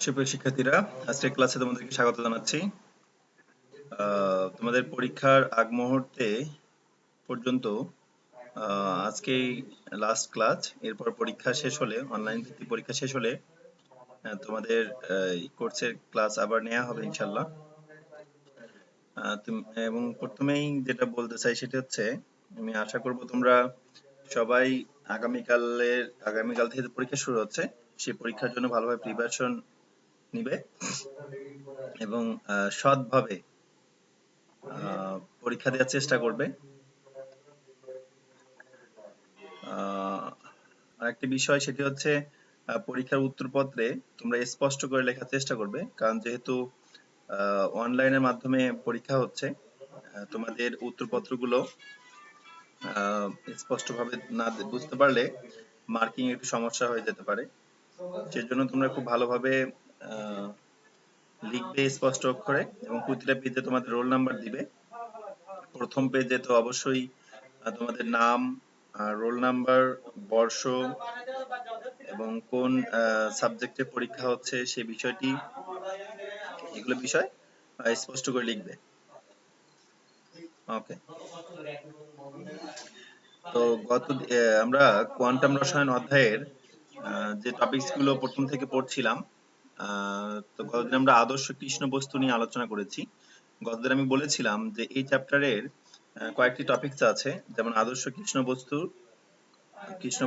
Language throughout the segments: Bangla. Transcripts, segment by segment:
সুপ্রিয় শিক্ষার্থীরা, আজকের ক্লাসে তোমাদেরকে স্বাগত জানাচ্ছি। তোমাদের পরীক্ষার আগ মুহূর্তে পর্যন্ত আজকেই লাস্ট ক্লাস। এরপর পরীক্ষা শেষ হলে, অনলাইন ভিত্তিক পরীক্ষা শেষ হলে তোমাদের কোর্সের ক্লাস আবার নেওয়া হবে ইনশাল্লাহ। এবং প্রথমেই যেটা বলতে চাই সেটা হচ্ছে, আমি আশা করব তোমরা সবাই আগামীকাল থেকে পরীক্ষা শুরু হচ্ছে, সেই পরীক্ষার জন্য ভালোভাবে প্রিপারেশন নিবে এবং সৎভাবে পরীক্ষা দেওয়ার চেষ্টা করবে। আরেকটি বিষয় সেটি হচ্ছে, পরীক্ষার উত্তরপত্রে তোমরা স্পষ্ট করে লেখার চেষ্টা করবে, কারণ যেহেতু অনলাইনের মাধ্যমে পরীক্ষা হচ্ছে, তোমাদের উত্তরপত্রগুলো স্পষ্টভাবে না বুঝতে পারলে মার্কিং একটু সমস্যা হয়ে যেতে পারে। সেজন্য তোমরা খুব ভালোভাবে লিখবে স্পষ্ট অক্ষরে, এবং প্রতিটা পেজে তোমাদের রোল নাম্বার দিবে। প্রথম পেজে তো অবশ্যই তোমাদের নাম, রোল নাম্বার, বর্ষ এবং কোন সাবজেক্টে পরীক্ষা হচ্ছে সেই বিষয়টি, এগুলো বিষয় স্পষ্ট করে লিখবে। ওকে, তো আমরা কোয়ান্টাম রসায়ন অধ্যায়ের যে টপিকস গুলো প্রথম থেকে পড়ছিলাম, তো গতদিন আমরা আদর্শ কৃষ্ণ বস্তু নিয়ে আলোচনা করেছি। গতদিন আমি বলেছিলাম যে এই চ্যাপ্টারের কয়েকটি টপিকস আছে, যেমন আদর্শ কৃষ্ণ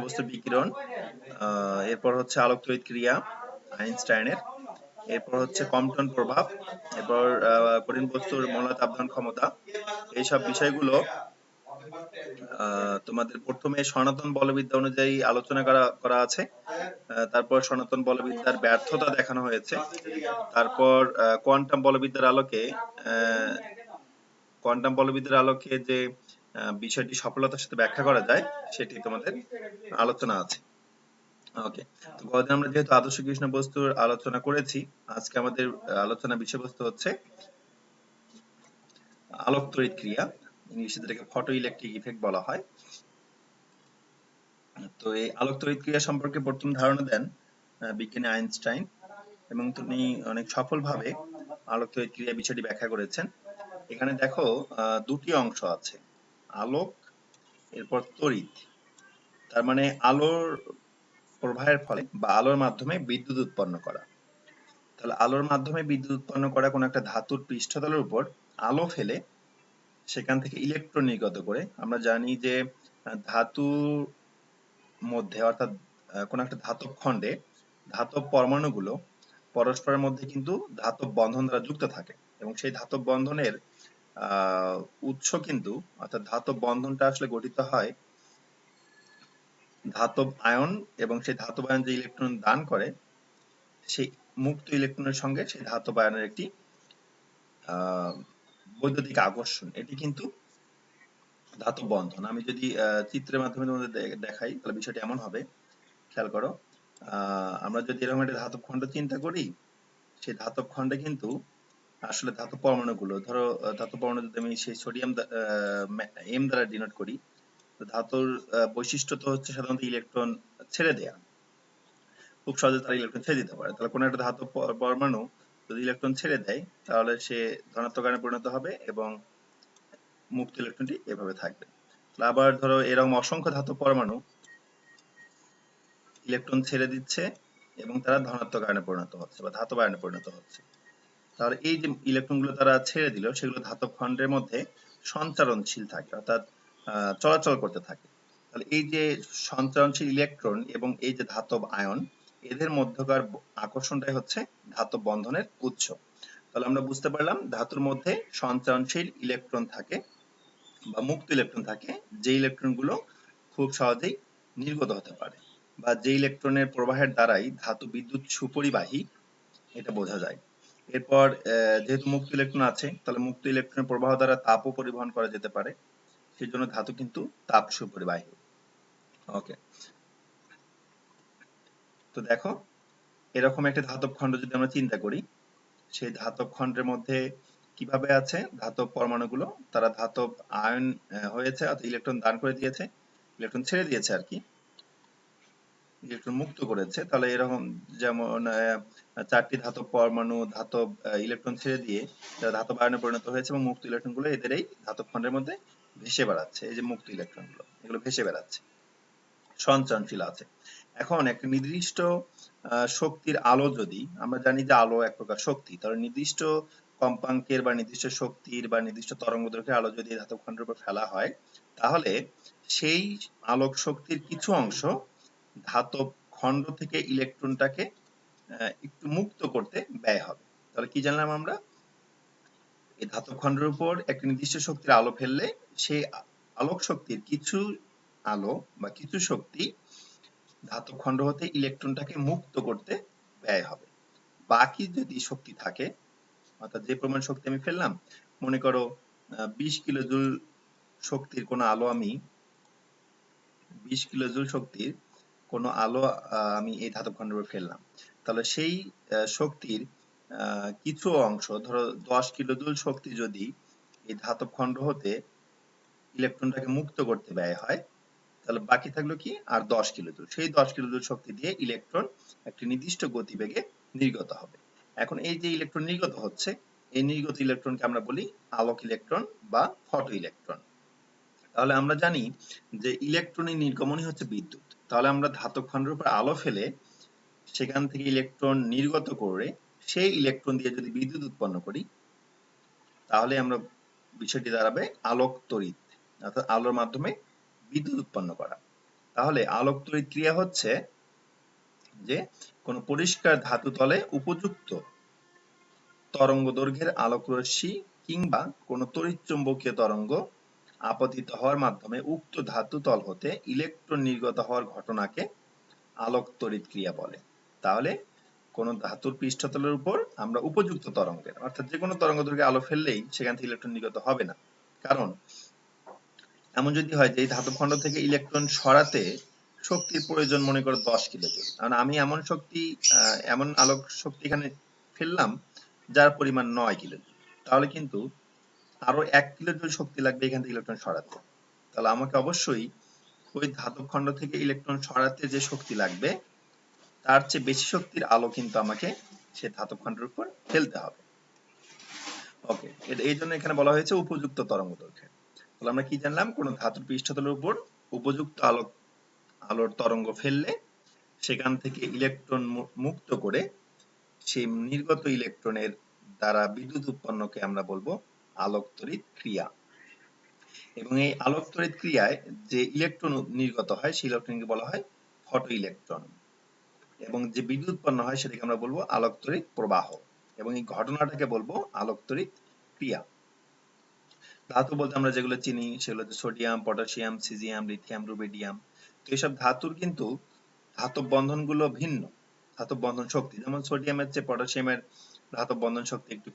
বস্তুর বিকিরণ, এরপর হচ্ছে আলোক তড়িৎ ক্রিয়া আইনস্টাইনের, এরপর হচ্ছে কম্পটন প্রভাব, এরপর কঠিন বস্তুর মোলার তাপদান ক্ষমতা। এইসব বিষয়গুলো তোমাদের প্রথমে সনাতন বলবিদ্যা অনুযায়ী আলোচনা করা আছে। তারপর সনাতন বলবিদ্যার ব্যর্থতা দেখানো হয়েছে। তারপর কোয়ান্টাম বলবিদ্যার আলোকে যে বিষয়টি সফলতার সাথে ব্যাখ্যা করা যায় সেটি তোমাদের আলোচনা আছে। ওকে, তো গতদিন আমরা যেহেতু আদর্শ কৃষ্ণ বস্তুর আলোচনা করেছি, আজকে আমাদের আলোচনা বিষয়বস্তু হচ্ছে আলোক তড়িৎ ক্রিয়া, ইংলিশে যেটাকে ফটো ইলেকট্রিক ইফেক্ট বলা হয়। তো এই আলোক তড়িৎ ক্রিয়া সম্পর্কে প্রথম ধারণা দেন বিজ্ঞানী আইনস্টাইন, এবং তিনি অনেক সফলভাবে আলোক তড়িৎ ক্রিয়া বিষয়টি ব্যাখ্যা করেছেন। এখানে দেখো দুটি অংশ আছে, আলোক এরপর তড়িৎ। তার মানে আলোর প্রবাহের ফলে বা আলোর মাধ্যমে বিদ্যুৎ উৎপন্ন করা। তাহলে আলোর মাধ্যমে বিদ্যুৎ উৎপন্ন করা কোন একটা ধাতুর পৃষ্ঠতলের উপর আলো ফেলে সেখান থেকে ইলেকট্রন নির্গত করে, আমরা জানি যে ধাতুর মধ্যে, অর্থাৎ কোন একটা ধাতব খণ্ডে ধাতব পরমাণুগুলো পরস্পরের মধ্যে কিন্তু ধাতব বন্ধন দ্বারা যুক্ত থাকে, এবং সেই ধাতব বন্ধনের উৎস কিন্তু, অর্থাৎ ধাতব বন্ধনটা আসলে গঠিত হয় ধাতব আয়ন, এবং সেই ধাতব আয়ন যে ইলেকট্রন দান করে সেই মুক্ত ইলেকট্রনের সঙ্গে সেই ধাতব আয়নের একটি বৈদ্যুতিক আকর্ষণ, এটি কিন্তু ধাতব বন্ধন। আমি যদি চিত্রের মাধ্যমে তোমাদের দেখাই তাহলে বিষয়টি এমন হবে, খেয়াল করো। আমরা যদি এরকম একটা ধাতব খণ্ড চিন্তা করি, সেই ধাতব খণ্ডে কিন্তু আসলে ধাতব পরমাণুগুলো, ধরো ধাতব পরমাণু যদি আমি সেই সোডিয়াম এম দ্বারা ডিনোট করি, তো ধাতুর বৈশিষ্ট্য তো হচ্ছে সাধারণত ইলেকট্রন ছেড়ে দেয়া, খুব সহজে তারা ইলেকট্রন ছেড়ে দিতে পারে। তাহলে কোনো একটা ধাতব পরমাণু যদি ইলেকট্রন ছেড়ে দেয় তাহলে সে ধনাত্মক আয়নে পরিণত হবে এবং মুক্ত ইলেকট্রনটি এভাবে থাকবে। আবার ধরো এরকম অসংখ্য ধাতব পরমাণু ইলেকট্রন ছেড়ে দিচ্ছে এবং তারা ধনাত্মক আয়নে পরিণত হচ্ছে বা ধাতব আয়নে পরিণত হচ্ছে। তাহলে এই যে ইলেকট্রনগুলো তারা ছেড়ে দিল, সেগুলো ধাতব খণ্ডের মধ্যে সঞ্চারণশীল থাকে, অর্থাৎ চলাচল করতে থাকে। তাহলে এই যে সঞ্চারণশীল ইলেকট্রন এবং এই যে ধাতব আয়ন, এদের মধ্যকার আকর্ষণটাই হচ্ছে ধাতব বন্ধনের উৎস। তাহলে আমরা বুঝতে পারলাম ধাতুর মধ্যে সঞ্চারণশীল ইলেকট্রন থাকে বা মুক্ত ইলেকট্রন থাকে, যে ইলেকট্রনগুলো খুব সহজেই নির্গত হতে পারে, বা যে ইলেকট্রনের প্রবাহের দ্বারাই ধাতু বিদ্যুৎ সুপরিবাহী, এটা বোঝা যায়। এরপর যেহেতু মুক্ত ইলেকট্রন আছে, তাহলে মুক্ত ইলেকট্রনের প্রবাহ দ্বারা তাপও পরিবহন করা যেতে পারে, সেই জন্য ধাতু কিন্তু তাপ সুপরিবাহী। ওকে, তো দেখো এরকম একটা ধাতব খণ্ড যদি আমরা চিন্তা করি, সেই ধাতব খণ্ডের মধ্যে কিভাবে আছে, ধাতব পরমাণুগুলো তারা ধাতব আয়ন হয়েছে, অর্থাৎ ইলেকট্রন দান করে দিয়েছে, ইলেকট্রন ছেড়ে দিয়েছে আর কি, ইলেকট্রন মুক্ত করেছে, তাহলে এরকম যেমন 4টি ধাতব পরমাণু ধাতব ইলেকট্রন ছেড়ে দিয়ে ধাতব আয়নে পরিণত হয়েছে এবং মুক্ত ইলেকট্রনগুলো এদের এই ধাতব খণ্ডের মধ্যে ভেসে বেড়াচ্ছে। এই যে মুক্ত ইলেকট্রনগুলো, এগুলো ভেসে বেড়াচ্ছে, সঞ্চরণশীল আছে। এখন একটা নির্দিষ্ট শক্তির আলো, যদি আমরা জানি যে আলো এক প্রকার শক্তি, তাহলে নির্দিষ্ট কম্পাঙ্কের বা নির্দিষ্ট শক্তির বা নির্দিষ্ট তরঙ্গদৈর্ঘ্যের আলো যদি ধাতব খণ্ডের উপর ফেলা হয়, তাহলে সেই আলোক শক্তির কিছু অংশ ধাতব খণ্ড থেকে ইলেকট্রনটাকে একটু মুক্ত করতে ব্যয় হবে। তাহলে কি জানলাম আমরা? এই ধাতব খণ্ডের উপর একটা নির্দিষ্ট শক্তির আলো ফেললে সেই আলোক শক্তির কিছু আলো বা কিছু শক্তি ধাতব খণ্ড হতে ইলেকট্রনটাকে মুক্ত করতে ব্যয় হবে। বাকি যদি শক্তি থাকে, অর্থাৎ যে পরিমাণ শক্তি আমি ফেললাম, মনে করো 20 কিলো জুল শক্তির কোনো আলো আমি 20 কিলো জুল শক্তির কোনো আলো আমি এই ধাতব খণ্ডের উপর ফেললাম, তাহলে সেই শক্তির কিছু অংশ, ধরো 10 কিলো জুল শক্তি যদি এই ধাতব খণ্ড হতে ইলেকট্রনটাকে মুক্ত করতে ব্যয় হয়, তাহলে বাকি থাকলো কি আর 10 কিলো জুল। সেই 10 কিলো জুল শক্তি দিয়ে ইলেকট্রন একটি নির্দিষ্ট গতিবেগে নির্গত হবে। এখন এই যে ইলেকট্রন নির্গত হচ্ছে, এই নির্গত ইলেকট্রনকে আমরা বলি আলোক ইলেকট্রন বা ফটো ইলেকট্রন। তাহলে আমরা জানি যে ইলেকট্রনের নির্গমনই হচ্ছে বিদ্যুৎ। তাহলে আমরা ধাতব খণ্ডের উপর আলো ফেলে সেখান থেকে ইলেকট্রন নির্গত করে সেই ইলেকট্রন দিয়ে যদি বিদ্যুৎ উৎপন্ন করি, তাহলে আমরা বিষয়টি দাঁড়াবে আলোক তড়িৎ, অর্থাৎ আলোর মাধ্যমে বিদ্যুৎ উৎপন্ন করা। তাহলে আলোক তড়িৎ ক্রিয়া হচ্ছে যে কোনো পরিষ্কার ধাতু তলে উপযুক্ত তরঙ্গ দৈর্ঘ্যের আলোক রশ্মি কিংবা কোনো তড়িৎ চুম্বকীয় তরঙ্গ আপতিত হওয়ার মাধ্যমে উক্ত ধাতু তল হতে ইলেকট্রন নির্গত হওয়ার ঘটনাকে আলোক তড়িৎ ক্রিয়া বলে। তাহলে কোন ধাতুর পৃষ্ঠতলের উপর আমরা উপযুক্ত তরঙ্গের, অর্থাৎ যে কোনো তরঙ্গ দৈর্ঘ্যে আলো ফেললেই সেখান থেকে ইলেকট্রন নির্গত হবে না। কারণ এমন যদি হয় যে এই ধাতব খণ্ড থেকে ইলেকট্রন সরাতে শক্তির প্রয়োজন মনে করো 10 কিলো জুল, কারণ আমি এমন শক্তি এমন আলোক শক্তি এখানে ফেললাম যার পরিমাণ 9 কিলো জুল, তাহলে কিন্তু আরো 1 কিলো জুল শক্তি লাগবে এখান থেকে ইলেকট্রন সরাতে। তাহলে আমাকে অবশ্যই ওই ধাতব খণ্ড থেকে ইলেকট্রন সরাতে যে শক্তি লাগবে তার চেয়ে বেশি শক্তির আলো কিন্তু আমাকে সে ধাতব খণ্ডের উপর ফেলতে হবে। ওকে, এই জন্য এখানে বলা হয়েছে উপযুক্ত তরঙ্গ দৈর্ঘ্য। তাহলে আমরা কি জানলাম? কোন ধাতুর পৃষ্ঠতলের উপর উপযুক্ত আলোর তরঙ্গ ফেললে সেখান থেকে ইলেকট্রন মুক্ত করে সেই নির্গত ইলেকট্রনের দ্বারা বিদ্যুৎ উৎপন্নকে আমরা বলবো আলোক তড়িৎ ক্রিয়া। এবং এই আলোক তড়িৎ ক্রিয়ায় যে ইলেকট্রন নির্গত হয় সেই ইলেকট্রনকে বলা হয় ফটো ইলেকট্রন, এবং যে বিদ্যুৎ উৎপন্ন হয় সেটাকে আমরা বলবো আলোক তড়িৎ প্রবাহ, এবং এই ঘটনাটাকে বলবো আলোক তড়িৎ ক্রিয়া। ধাতু বলতে আমরা যেগুলো চিনি সেগুলো হচ্ছে sodium, potassium, caesium, lithium, rubidium. তো এইসব ধাতুর কিন্তু ধাতব বন্ধনগুলো ভিন্ন, ধাতব বন্ধন শক্তি, যেমন সোডিয়ামের চেয়ে পটাশিয়ামের ধাতব বন্ধন শক্তি একটু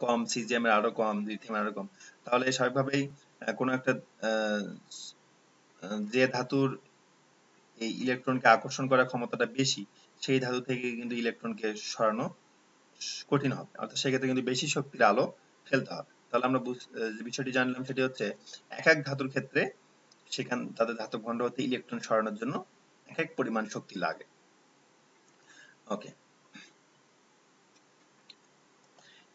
কম, সিজিয়ামের আরো কম, লিথিয়ামের আরো কম। তাহলে স্বাভাবিকভাবেই কোনো একটা যে ধাতুর এই ইলেকট্রনকে আকর্ষণ করার ক্ষমতাটা বেশি, সেই ধাতু থেকে কিন্তু ইলেকট্রনকে সরানো কঠিন হবে, অর্থাৎ সেক্ষেত্রে কিন্তু বেশি শক্তির আলো ফেলতে হবে। তাহলে আমরা যে বিষয়টি জানলাম সেটি হচ্ছে এক এক ধাতুর ক্ষেত্রে তাদের ধাতব খণ্ড হতে ইলেকট্রন সরানোর জন্য এক এক পরিমাণ শক্তি লাগে। ওকে,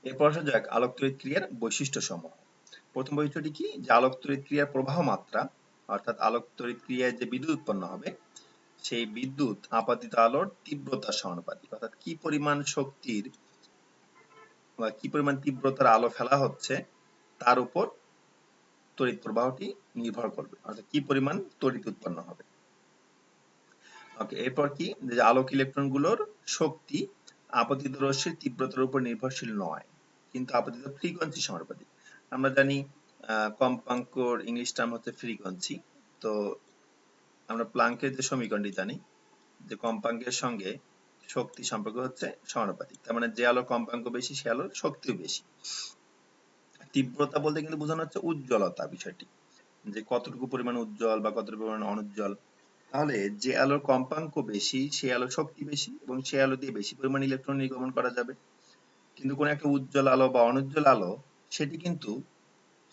এরপর আসা যাক আলোক তড়িৎ ক্রিয়ার বৈশিষ্ট্য সমূহ। প্রথম বৈশিষ্ট্যটি কি? যে আলোক তড়িৎ ক্রিয়ার প্রবাহ মাত্রা, অর্থাৎ আলোক তড়িৎ ক্রিয়ায় যে বিদ্যুৎ উৎপন্ন হবে সেই বিদ্যুৎ আপাতিত আলোর তীব্রতার সমানুপাতিক, অর্থাৎ কি পরিমাণ শক্তির বা কি পরিমাণ তীব্রতার আলো ফেলা হচ্ছে তার উপর তড়িৎ প্রবাহটি নির্ভর করবে, অর্থাৎ কি পরিমাণ তড়িৎ উৎপন্ন হবে। ওকে, এরপর কি? যে আলোক ইলেকট্রনগুলোর শক্তি আপতিত রশ্মির তীব্রতার উপর নির্ভরশীল নয়, কিন্তু আপতিত ফ্রিকোয়েন্সি সমানুপাতিক। আমরা জানি কম্পাঙ্কর ইংলিশ টার্ম হচ্ছে ফ্রিকোয়েন্সি। তো আমরা প্লাঙ্কের যে সমীকরণটি জানি যে কম্পাঙ্কের সঙ্গে শক্তি সম্পর্ক হচ্ছে সমানুপাতিক, তার মানে যে আলোর কম্পাঙ্ক বেশি সে আলোর শক্তিও বেশি। তীব্রতা বলতে কিন্তু বোঝানো হচ্ছে উজ্জ্বলতা বিষয়টি, যে কতটুকু পরিমাণ উজ্জ্বল বা কতটুকু পরিমাণ অনুজ্জ্বল। তাহলে যে আলোর কম্পাঙ্ক বেশি সে আলোর শক্তি বেশি এবং সে আলো দিয়ে বেশি পরিমাণ ইলেকট্রন নির্গমন করা যাবে। কিন্তু কোন একটা উজ্জ্বল আলো বা অনুজ্জ্বল আলো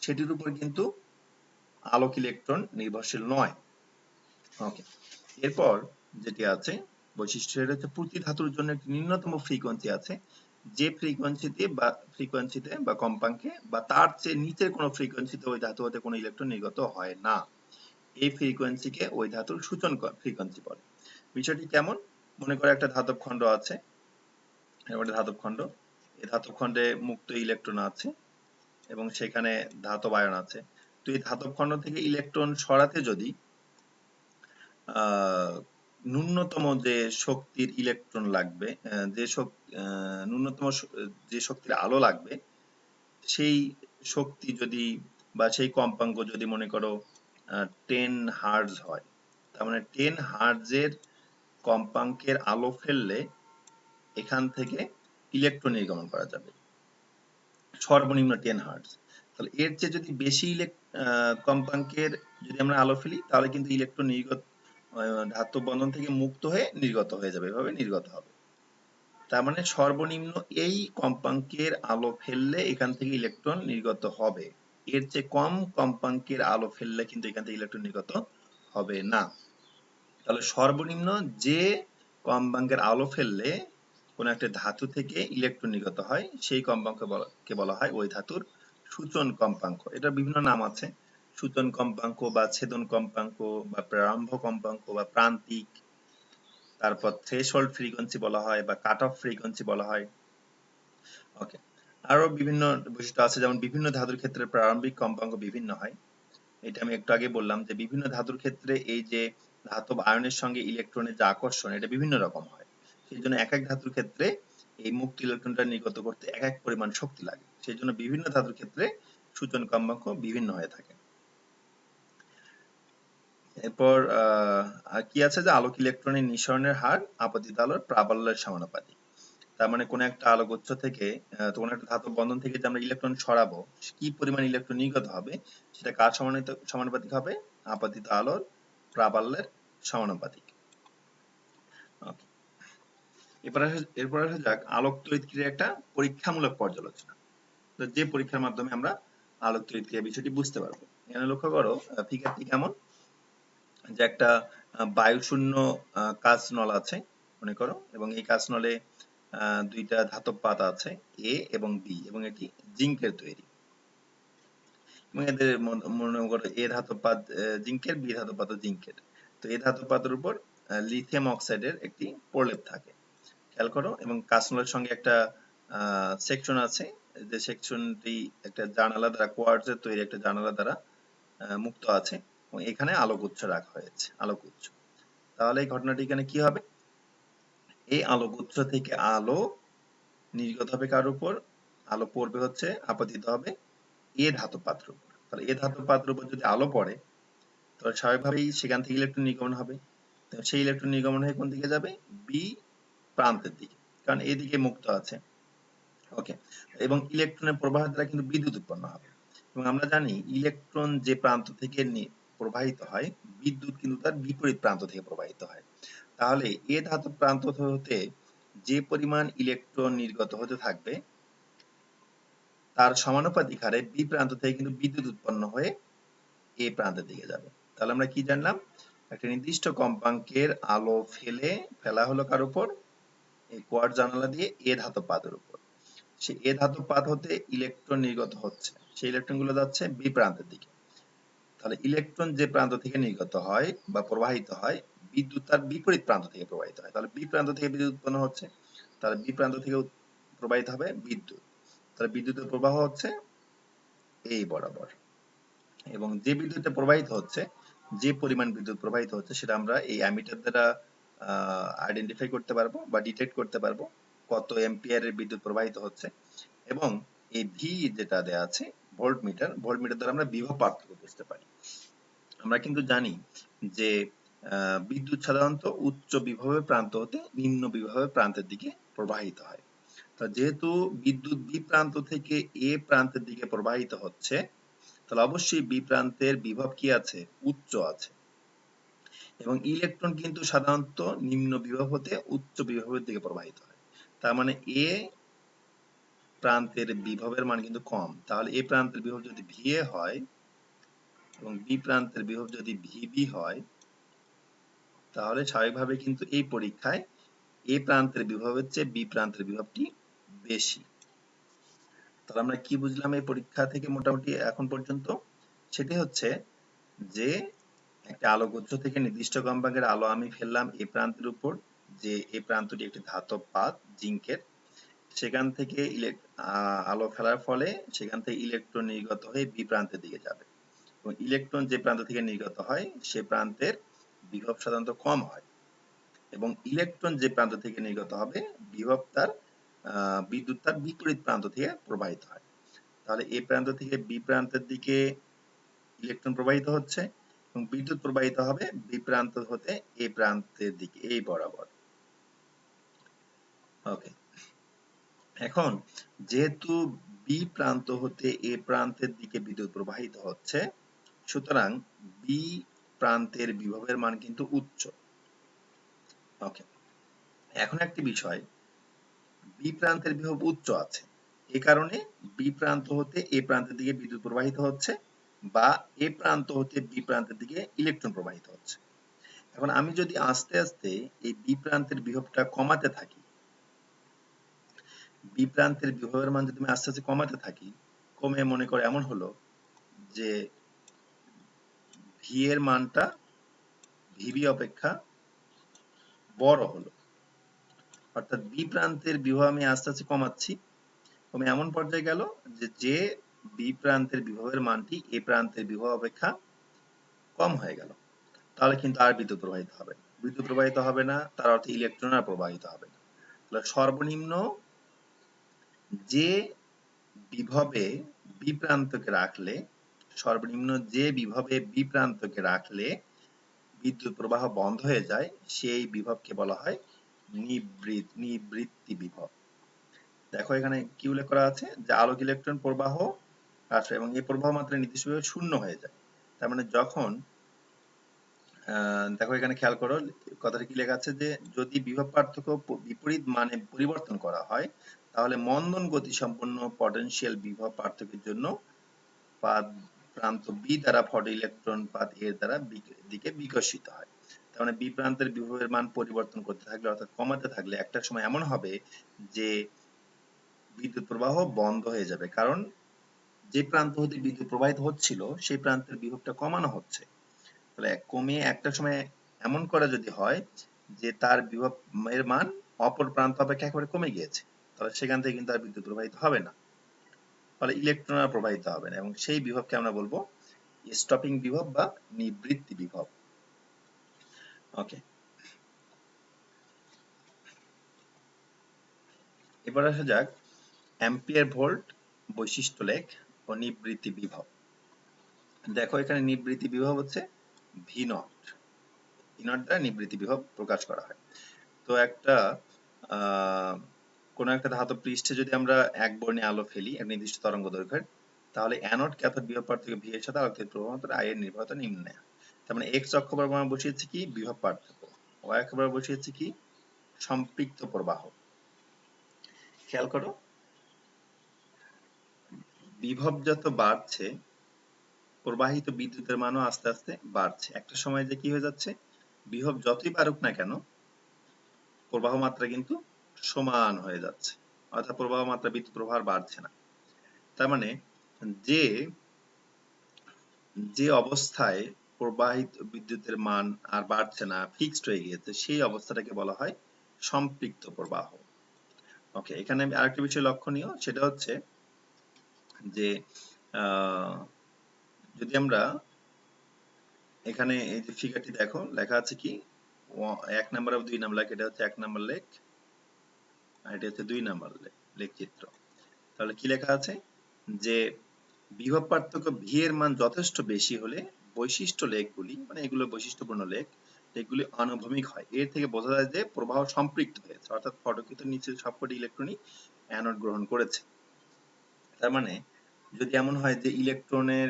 সেটির উপর কিন্তু আলোক ইলেকট্রন নির্ভরশীল নয়। ওকে, এরপর যেটি আছে বৈশিষ্ট্য, সেটা হচ্ছে প্রতি ধাতুর জন্য একটি ন্যূনতম ফ্রিকোয়েন্সি আছে, যে ফ্রিকোয়েন্সিতে বা কম্পাঙ্কে বা তার চেয়ে নিচের কোনো ফ্রিকোয়েন্সিতে ওই ধাতু হতে কোনো ইলেকট্রন নির্গত হয় না। এই ফ্রিকোয়েন্সিকে ওই ধাতুর সূচন ফ্রিকোয়েন্সি বলে। বিষয়টি কেমন? মনে করো একটা ধাতব খণ্ড আছে, একটা ধাতব খণ্ড, এই ধাতব খণ্ডে মুক্ত ইলেকট্রন আছে এবং সেখানে ধাতব আয়ন আছে। তো এই ধাতব খণ্ড থেকে ইলেকট্রন সরাতে যদি ন্যূনতম যে শক্তির ইলেকট্রন লাগবে, ন্যূনতম যে শক্তির আলো লাগবে, সেই শক্তি যদি বা সেই কম্পাঙ্ক যদি মনে করো 10 হার্জ হয়, তার মানে 10 হার্জের কম্পাঙ্কের আলো ফেললে এখান থেকে ইলেকট্রন নির্গমন করা যাবে সর্বনিম্ন 10 হার্জ। তাহলে এর চেয়ে যদি বেশি কম্পাঙ্কের যদি আমরা আলো ফেলি, তাহলে কিন্তু ইলেকট্রন ধাতব বন্ধন থেকে মুক্ত হয়ে নির্গত হয়ে যাবে, এভাবে নির্গত হবে। তার মানে সর্বনিম্ন এই কম্পাঙ্কের আলো ফেললে এখান থেকে ইলেকট্রন নির্গত হবে, এর চেয়ে কম কম্পাঙ্কের আলো ফেললে কিন্তু এখান থেকে ইলেকট্রন নির্গত হবে না। তাহলে সর্বনিম্ন যে কম্পাঙ্কের আলো ফেললে কোন একটা ধাতু থেকে ইলেকট্রন নির্গত হয়, সেই কম্পাঙ্ককে বলা হয় ওই ধাতুর সূচন কম্পাঙ্ক। এটার বিভিন্ন নাম আছে, সূচন কম্পাঙ্ক বা ছেদন কম্পাঙ্ক বা প্রারম্ভ কম্পাঙ্ক বা প্রান্তিক, তারপর থ্রেশহোল্ড ফ্রিকোয়েন্সি বলা হয় বা কাট অফ ফ্রিকোয়েন্সি বলা হয়। ওকে, আরো বিভিন্ন বৈশিষ্ট্য আছে, যেমন বিভিন্ন ধাতুর ক্ষেত্রে প্রারম্ভিক কম্পাঙ্ক বিভিন্ন হয়। এটা আমি একটু আগে বললাম যে বিভিন্ন ধাতুর ক্ষেত্রে এই যে ধাতব আয়নের সঙ্গে ইলেকট্রনের যে আকর্ষণ, এটা বিভিন্ন রকম হয়। সেই জন্য এক এক ধাতুর ক্ষেত্রে এই মুক্ত ইলেকট্রনটা নির্গত করতে এক এক পরিমাণ শক্তি লাগে। সেই জন্য বিভিন্ন ধাতুর ক্ষেত্রে সূচন কম্পাঙ্ক বিভিন্ন হয়ে থাকে। এরপর আর কি আছে, যে আলোক ইলেকট্রনের নিঃসরণের হার আপতিত আলোর প্রাবল্যের সমানুপাতিক। তার মানে কোন একটা আলোকউৎস থেকে কোন একটা ধাতব বন্ধন থেকে যে আমরা ইলেকট্রন সরাবো, কি পরিমাণ ইলেকট্রন নির্গত হবে সেটা কার সমানুপাতিক হবে? আপতিত আলোর প্রাবল্যের সমানুপাতিক। ওকে, এরপর আসা যাক আলোক তড়িৎ ক্রিয়ার একটা পরীক্ষামূলক পর্যালোচনা। তো যে পরীক্ষার মাধ্যমে আমরা আলোক তড়িৎ ক্রিয়া বিষয়টি বুঝতে পারবো। এখানে লক্ষ্য করো ফিগারটি কেমন, যে একটা বায়ুশূন্য কাঁচ নল আছে মনে করো, এবং এই কাঁচ নলে দুইটা ধাতব পাত আছে, এ এবং বি, এবং এটি জিঙ্কের তৈরি। এবং এদের মনে করো এ ধাতব পাত জিঙ্কের, বি ধাতব পাত জিঙ্কের। তো এই ধাতব পাতের উপর লিথিয়াম অক্সাইডের একটি প্রলেপ থাকে, খেয়াল করো। এবং কাঁচ নলের সঙ্গে একটা সেকশন আছে, যে সেকশনটি একটা জানালা দ্বারা, কোয়ার্টজের তৈরি একটা জানালা দ্বারা মুক্ত আছে, এবং এখানে আলোক উৎস রাখা হয়েছে, আলোক উৎস। তাহলে এই ঘটনাটি এখানে কি হবে, এই আলোক উৎস থেকে আলো নির্গত হবে কার উপর? আলো পড়বে হচ্ছে, আপতিত হবে এ ধাতব পাত্রের উপর। তাহলে এ ধাতব পাত্রের উপর যদি আলো পড়ে, তাহলে স্বাভাবিকভাবেই সেখান থেকে ইলেকট্রন নির্গমন হবে। তো সেই ইলেকট্রন নির্গমন হয়ে কোন দিকে যাবে? বি প্রান্তের দিকে, কারণ এদিকে মুক্ত আছে। ওকে, এবং ইলেকট্রনের প্রবাহের দ্বারা কিন্তু বিদ্যুৎ উৎপন্ন হবে। এবং আমরা জানি ইলেকট্রন যে প্রান্ত থেকে প্রবাহিত হয়, বিদ্যুৎ কিন্তু তার বিপরীত প্রান্ত থেকে প্রবাহিত হয়। তাহলে এ ধাতব প্রান্ত হতে যে পরিমাণ ইলেকট্রন নির্গত হতে থাকবে, তার সমানুপাতিক হারে বি প্রান্ত থেকে কিন্তু বিদ্যুৎ উৎপন্ন হয়ে এ প্রান্তের দিকে যাবে। তাহলে আমরা কি জানলাম? একটা নির্দিষ্ট কম্পাঙ্কের আলো ফেলা হলো কার উপর? এই কোয়ার্টজ জানালা দিয়ে এ ধাতব পাতের উপর। সে এ ধাতব পাত হতে ইলেকট্রন নির্গত হচ্ছে, সেই ইলেকট্রন গুলো যাচ্ছে বি প্রান্তের দিকে। তাহলে ইলেকট্রন যে প্রান্ত থেকে নির্গত হয় বা প্রবাহিত হয়, বিদ্যুৎ তার বিপরীত প্রান্ত থেকে প্রবাহিত হয়। তাহলে বি প্রান্ত থেকে বিদ্যুৎ উৎপন্ন হচ্ছে, তাহলে বি প্রান্ত থেকে প্রবাহিত হবে বিদ্যুৎ। তাহলে বিদ্যুতের প্রবাহ হচ্ছে এই বরাবর, এবং যে বিদ্যুৎটা প্রবাহিত হচ্ছে, যে পরিমাণ বিদ্যুৎ প্রবাহিত হচ্ছে, সেটা আমরা এই অ্যামিটার দ্বারা আইডেন্টিফাই করতে পারবো বা ডিটেক্ট করতে পারবো কত এম্পিয়ারের বিদ্যুৎ প্রবাহিত হচ্ছে। এবং এই ভি যেটা দেয়া আছে ভোল্টমিটার দ্বারা আমরা বিভব পার্থক্য বুঝতে পারি। আমরা কিন্তু জানি যে বিদ্যুৎ সাধারণত উচ্চ বিভবের প্রান্ত হতে নিম্ন বিভবের প্রান্তের দিকে প্রবাহিত হয়। তো যেহেতু বিদ্যুৎ বি প্রান্ত থেকে এ প্রান্তের দিকে প্রবাহিত হচ্ছে, তাহলে অবশ্যই বি প্রান্তের বিভব কি আছে? উচ্চ আছে। এবং ইলেকট্রন কিন্তু সাধারণত নিম্ন বিভব হতে উচ্চ বিভবের দিকে প্রবাহিত হয়। তার মানে এ প্রান্তের বিভবের মান কিন্তু কম। তাহলে এ প্রান্তের বিভব যদি ভিএ হয় এবং বি প্রান্তের বিভব যদি ভিবি হয়, তাহলে স্বাভাবিকভাবে কিন্তু এই পরীক্ষায় এ প্রান্তের বিভবের চেয়ে বি প্রান্তের বিভবটি বেশি। তাহলে আমরা কি বুঝলাম এই পরীক্ষা থেকে মোটামুটি এখন পর্যন্ত? সেটি হচ্ছে যে একটা আলোক উৎস থেকে নির্দিষ্ট কম্পাঙ্কের আলো আমি ফেললাম এ প্রান্তের উপর, যে এই প্রান্তটি একটি ধাতব পাত জিঙ্কের, সেখান থেকে আলো ফেলার ফলে সেখান থেকে ইলেকট্রন নির্গত হয়ে বি প্রান্তের দিকে যাবে, এবং ইলেকট্রন যে প্রান্ত থেকে নির্গত হয় সে প্রান্তের বিভব সাধারণত কম হয়, এবং ইলেকট্রন যে প্রান্ত থেকে নির্গত হবে বিভব তার বিদ্যুৎ তার বিপরীত প্রান্ত থেকে প্রবাহিত হয়। তাহলে এ প্রান্ত থেকে বি প্রান্তের দিকে ইলেকট্রন প্রবাহিত হচ্ছে এবং বিদ্যুৎ প্রবাহিত হবে বি প্রান্ত হতে এ প্রান্তের দিকে, এই বরাবর। ওকে, এখন যেহেতু বি প্রান্ত হতে এ প্রান্তের দিকে বিদ্যুৎ প্রবাহিত হচ্ছে, সুতরাং বি প্রান্তের বিভবের মান কিন্তু উচ্চ। ওকে, এখন একটি বিষয়, বি প্রান্তের বিভব উচ্চ আছে, এ কারণে বি প্রান্ত হতে এ প্রান্তের দিকে বিদ্যুৎ প্রবাহিত হচ্ছে বা এ প্রান্ত হতে বি প্রান্তের দিকে ইলেকট্রন প্রবাহিত হচ্ছে। এখন আমি যদি আস্তে আস্তে এই বি প্রান্তের বিভবটা কমাতে থাকি, বি প্রান্তের বিভবের মান যদি আমি আস্তে আস্তে কমাতে থাকি, কমে মনে করে এমন হলো যে ভি এর মানটা ভিবি অপেক্ষা বড় হলো, অর্থাৎ বি প্রান্তের বিভব আমি আস্তে আস্তে কমাচ্ছি, কমে এমন পর্যায়ে গেল যে বি প্রান্তের বিভবের মানটি এ প্রান্তের বিভব অপেক্ষা কম হয়ে গেল, তাহলে কিন্তু আর বিদ্যুৎ প্রবাহিত হবে না। বিদ্যুৎ প্রবাহিত হবে না, তার অর্থে ইলেকট্রন আর প্রবাহিত হবে না। তাহলে সর্বনিম্ন যে বিভবে বি প্রান্তকে রাখলে, সর্বনিম্ন যে বিভবে বি প্রান্তকে রাখলে বিদ্যুৎ প্রবাহ বন্ধ হয়ে যায়, সেই বিভবকে বলা হয় নিবৃত্তি বিভব। দেখো এখানে কি উল্লেখ করা আছে যে আলোক ইলেকট্রন প্রবাহ হ্রাস এবং এই প্রবাহ মাত্রা নির্দিষ্টভাবে শূন্য হয়ে যায়। তার মানে যখন দেখো এখানে খেয়াল করো কথাটা কি লেখা আছে যে যদি বিভব পার্থক্য বিপরীত মানে পরিবর্তন করা হয়, তাহলে মন্দন গতি সম্পন্ন পটেনশিয়াল বিভব পার্থক্যের জন্য প্রান্ত বি দ্বারা ফটো ইলেকট্রন পাত এর দ্বারা দিকে বিকশিত হয়। তার মানে বি প্রান্তের বিভবের মান পরিবর্তন করতে থাকলে, অর্থাৎ কমাতে থাকলে একটা সময় এমন হবে যে বিদ্যুৎ প্রবাহ বন্ধ হয়ে যাবে, কারণ যে প্রান্ত হতে বিদ্যুৎ প্রবাহিত হচ্ছিল সেই প্রান্তের বিভবটা কমানো হচ্ছে। তাহলে কমিয়ে একটা সময় এমন করা যদি হয় যে তার বিভব এর মান অপর প্রান্ত অপেক্ষা একেবারে কমে গিয়েছে, তাহলে সেখান থেকে কিন্তু আর বিদ্যুৎ প্রবাহিত হবে না, ফলে ইলেকট্রন আর প্রবাহিত হবে না, এবং সেই বিভবকে আমরা বলবো স্টপিং বিভব বা নিবৃত্তি বিভব। ওকে, এবার আসা যাক অ্যাম্পিয়ার ভোল্ট বৈশিষ্ট্য লেখ ও নিবৃত্তি বিভব। দেখো এখানে নিবৃত্তি বিভব হচ্ছে ভি নট, ভি নট দ্বারা নিবৃত্তি বিভব প্রকাশ করা হয়। তো একটা কোন একটা ধাতব পৃষ্ঠে যদি আমরা এক বর্ণে আলো ফেলি এক নির্দিষ্ট তরঙ্গ দৈর্ঘ্যের, তাহলে অ্যানোড ক্যাথোড বিভব পার্থক্য ভি এর সাথে আলোকের প্রবাহ মাত্রা আই এর নির্ভরতা নিম্নে। তার মানে এক্স অক্ষ বরাবর আমরা বসিয়েছি কি বিভব পার্থক্য, ওয়াই অক্ষ বরাবর বসিয়েছি কি সম্পৃক্ত প্রবাহ। খেয়াল করো বিভব যত বাড়ছে প্রবাহিত বিদ্যুতের মানও আস্তে আস্তে বাড়ছে। একটা সময় যে কি হয়ে যাচ্ছে, বিভব যতই বাড়ুক না কেন প্রবাহ মাত্রা কিন্তু সমান হয়ে যাচ্ছে, অর্থাৎ প্রবাহ মাত্রা বিদ্যুৎ প্রবাহ বাড়ছে না। তার মানে যে যে অবস্থায় প্রবাহিত বিদ্যুতের মান আর বাড়ছে না, ফিক্সড হয়ে গিয়েছে, সেই অবস্থাটাকে বলা হয় সম্পৃক্ত প্রবাহ। ওকে, এখানে আরেকটা বিষয় লক্ষণীয়, সেটা হচ্ছে যে যদি আমরা এখানে এই যে ফিগারটি দেখো, লেখা আছে কি 1 নাম্বার আর 2 নাম্বার লেখ, এটা হচ্ছে 1 নাম্বার লেখ আর এটা হচ্ছে 2 নাম্বার লেখ চিত্র। তাহলে কি লেখা আছে যে বিভব পার্থক্য ভি এর মান যথেষ্ট বেশি হলে বৈশিষ্ট্য লেখগুলি, মানে এগুলো বৈশিষ্ট্যপূর্ণ লেখ, এগুলি আনুভূমিক হয়। এর থেকে বোঝা যায় যে প্রবাহ সম্পৃক্ত হয়েছে, অর্থাৎ ফটকিত নিচে সবকটি ইলেকট্রনই অ্যানোড গ্রহণ করেছে। তার মানে যদি এমন হয় যে ইলেকট্রনের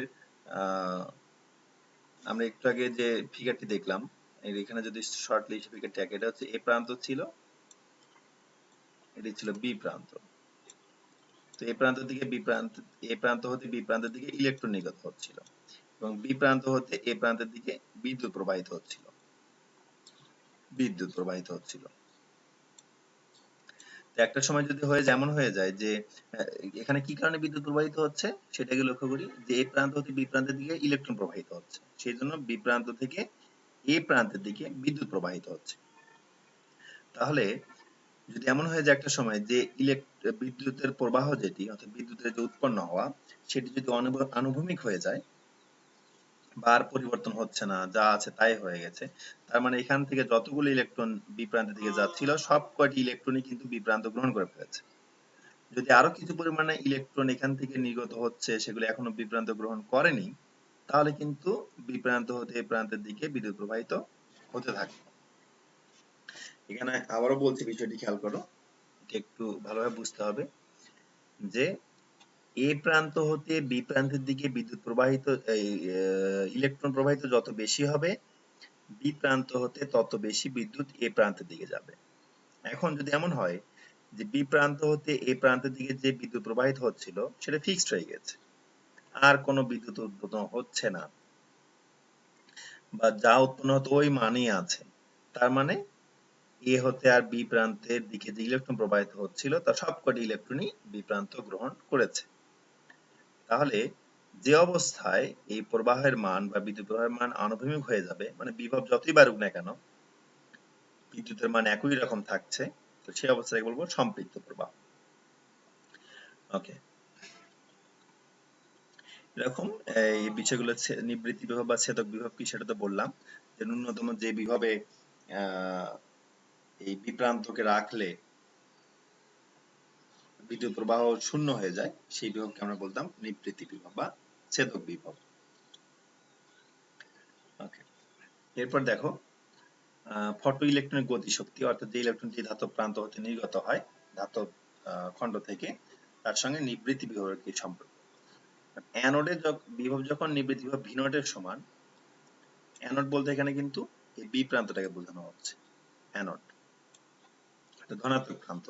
আমরা একটু আগে যে ফিগারটি দেখলাম, এখানে যদি শর্টলি ফিগারটি আঁকে, এটা হচ্ছে এ প্রান্ত ছিল, এটি ছিল বি প্রান্ত। তো এ প্রান্ত থেকে বি প্রান্ত, এ প্রান্ত হতে বি প্রান্তের দিকে ইলেকট্রন নির্গত হচ্ছিল এবং বি প্রান্ত হতে এ প্রান্তের দিকে বিদ্যুৎ প্রবাহিত হচ্ছিল। বিদ্যুৎ প্রবাহিত হচ্ছিল। তো একটা সময় যদি এমন হয়ে যায় যে এখানে কি কারণে বিদ্যুৎ প্রবাহিত হচ্ছে সেটাকে লক্ষ্য করি, যে এ প্রান্ত হতে বি প্রান্তের দিকে ইলেকট্রন প্রবাহিত হচ্ছে, সেই জন্য বি প্রান্ত থেকে এ প্রান্তের দিকে বিদ্যুৎ প্রবাহিত হচ্ছে। তাহলে যদি এমন হয়ে যায় একটা সময় যে বিদ্যুতের প্রবাহ যেটি অর্থাৎ বিদ্যুতের যে উৎপন্ন হওয়া সেটি যদি আনুভূমিক হয়ে যায় বা আর পরিবর্তন হচ্ছে না, যা আছে তাই হয়ে গেছে, তার মানে এখান থেকে যতগুলো ইলেকট্রন বি প্রান্তের দিকে যাচ্ছিল সব কয়টি ইলেকট্রনই কিন্তু বি প্রান্ত গ্রহণ করে ফেলেছে। যদি আরো কিছু পরিমাণে ইলেকট্রন এখান থেকে নির্গত হচ্ছে, সেগুলো এখনো বি প্রান্ত গ্রহণ করেনি, তাহলে কিন্তু বি প্রান্ত হতে এ প্রান্তের দিকে বিদ্যুৎ প্রবাহিত হতে থাকে। এখানে আবারও বলছি, বিষয়টি খেয়াল করো, এটা একটু ভালোভাবে বুঝতে হবে যে এ প্রান্ত হতে বি প্রান্তের দিকে বিদ্যুৎ প্রবাহিত ইলেকট্রন প্রবাহিত যত বেশি হবে, বি প্রান্ত হতে তত বেশি বিদ্যুৎ এ প্রান্তের দিকে যাবে। এখন যদি এমন হয় যে বি প্রান্ত হতে এ প্রান্তের দিকে যে বিদ্যুৎ প্রবাহিত হচ্ছিল সেটা ফিক্সড হয়ে গেছে, আর কোনো বিদ্যুৎ উৎপন্ন হচ্ছে না, বা যা উৎপন্ন হতো ওই মানই আছে, তার মানে এ হতে আর বি প্রান্তের দিকে যে ইলেকট্রন প্রবাহিত হচ্ছিল তার সবকটি ইলেকট্রনই বি প্রান্ত গ্রহণ করেছে। তাহলে যে অবস্থায় এই প্রবাহের মান বা বিদ্যুৎ প্রবাহের মান আনুভূমিক হয়ে যাবে, মানে বিভব যতই বাড়ুক না কেন বিদ্যুতের মান একই রকম থাকছে, তো সেই অবস্থায় বলবো সম্পৃক্ত প্রবাহ। ওকে, এরকম এই বিষয়গুলো নিবৃত্তি বিভব বা ছেদক বিভব কি সেটা তো বললাম, যে ন্যূনতম যে বিভবে এই বিপ্রান্তকে রাখলে বিদ্যুৎ প্রবাহ শূন্য হয়ে যায় সেই বিভবকে আমরা বলতাম নিবৃত্তি বিভব বা ছেদক বিভব। ওকে, এরপর দেখো ফটো ইলেকট্রনের গতিশক্তি, অর্থাৎ যে ইলেকট্রনটি ধাতব প্রান্ত হতে নির্গত হয় ধাতব খণ্ড থেকে, তার সঙ্গে নিবৃত্তি বিভবের কি সম্পর্ক। অ্যানোডের বিভব যখন নিবৃত্তি বিভব ভি নটের সমান, অ্যানোড বলতে এখানে কিন্তু এই বি প্রান্তটাকে বোঝানো হচ্ছে, অ্যানোড ধনাত্মক প্রান্ত,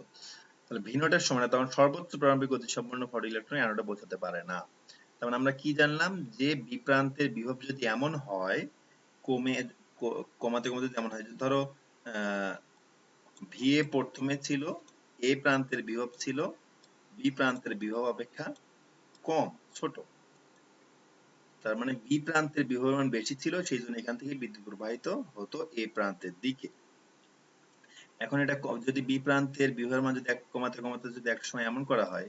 তাহলে ভি নটের সমান, তখন সর্বোচ্চ প্রারম্ভিক গতি সম্পন্ন ফটো ইলেকট্রন অ্যানোডে পৌঁছাতে পারে না। তার মানে আমরা কি জানলাম, যে বি প্রান্তের বিভব যদি এমন হয় কমাতে কমাতে যেমন হয়, ধরো ভি এ প্রথমে ছিল, এ প্রান্তের বিভব ছিল বি প্রান্তের বিভব অপেক্ষা কম, ছোট, তার মানে বি প্রান্তের বিভবের মান বেশি ছিল, সেই জন্য এখান থেকে বিদ্যুৎ প্রবাহিত হতো এ প্রান্তের দিকে। এখন এটা যদি বি প্রান্তের বিভবের মান যদি কমাতে কমাতে যদি এক সময় এমন করা হয়